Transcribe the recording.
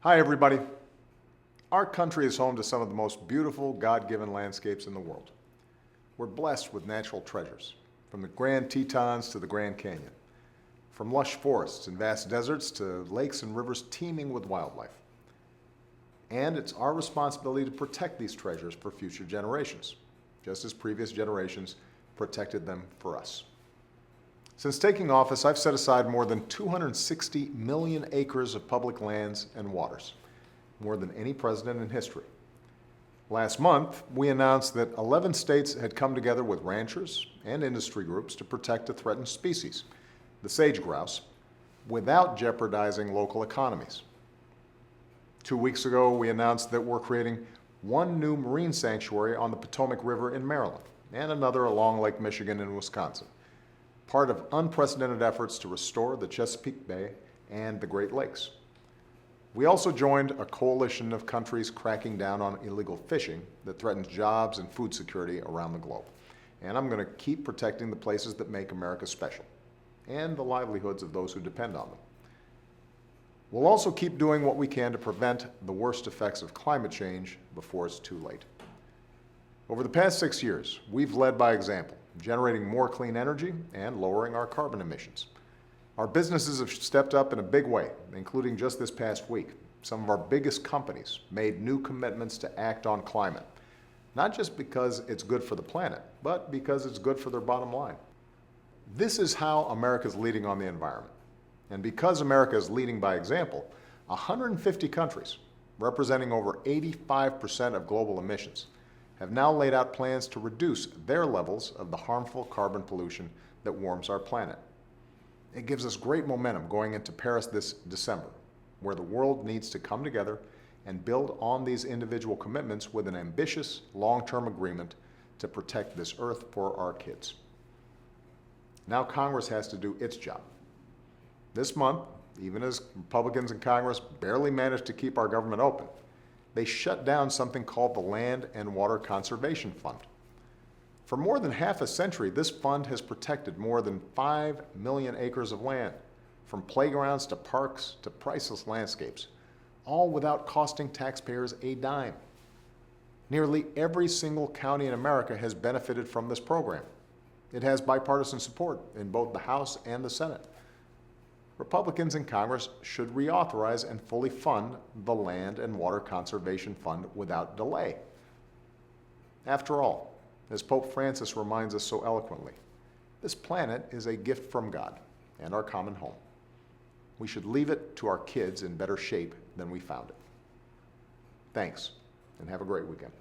Hi, everybody. Our country is home to some of the most beautiful God-given landscapes in the world. We're blessed with natural treasures, from the Grand Tetons to the Grand Canyon, from lush forests and vast deserts to lakes and rivers teeming with wildlife. And it's our responsibility to protect these treasures for future generations, just as previous generations protected them for us. Since taking office, I've set aside more than 260 million acres of public lands and waters, more than any president in history. Last month, we announced that 11 states had come together with ranchers and industry groups to protect a threatened species, the sage grouse, without jeopardizing local economies. 2 weeks ago, we announced that we're creating one new marine sanctuary on the Potomac River in Maryland and another along Lake Michigan in Wisconsin, part of unprecedented efforts to restore the Chesapeake Bay and the Great Lakes. We also joined a coalition of countries cracking down on illegal fishing that threatens jobs and food security around the globe. And I'm going to keep protecting the places that make America special and the livelihoods of those who depend on them. We'll also keep doing what we can to prevent the worst effects of climate change before it's too late. Over the past 6 years, we've led by example, generating more clean energy and lowering our carbon emissions. Our businesses have stepped up in a big way, including just this past week. Some of our biggest companies made new commitments to act on climate, not just because it's good for the planet, but because it's good for their bottom line. This is how America's leading on the environment. And because America is leading by example, 150 countries, representing over 85% of global emissions, have now laid out plans to reduce their levels of the harmful carbon pollution that warms our planet. It gives us great momentum going into Paris this December, where the world needs to come together and build on these individual commitments with an ambitious long-term agreement to protect this earth for our kids. Now Congress has to do its job. This month, even as Republicans in Congress barely managed to keep our government open, they shut down something called the Land and Water Conservation Fund. For more than half a century, this fund has protected more than 5 million acres of land, from playgrounds to parks to priceless landscapes, all without costing taxpayers a dime. Nearly every single county in America has benefited from this program. It has bipartisan support in both the House and the Senate. Republicans in Congress should reauthorize and fully fund the Land and Water Conservation Fund without delay. After all, as Pope Francis reminds us so eloquently, this planet is a gift from God and our common home. We should leave it to our kids in better shape than we found it. Thanks, and have a great weekend.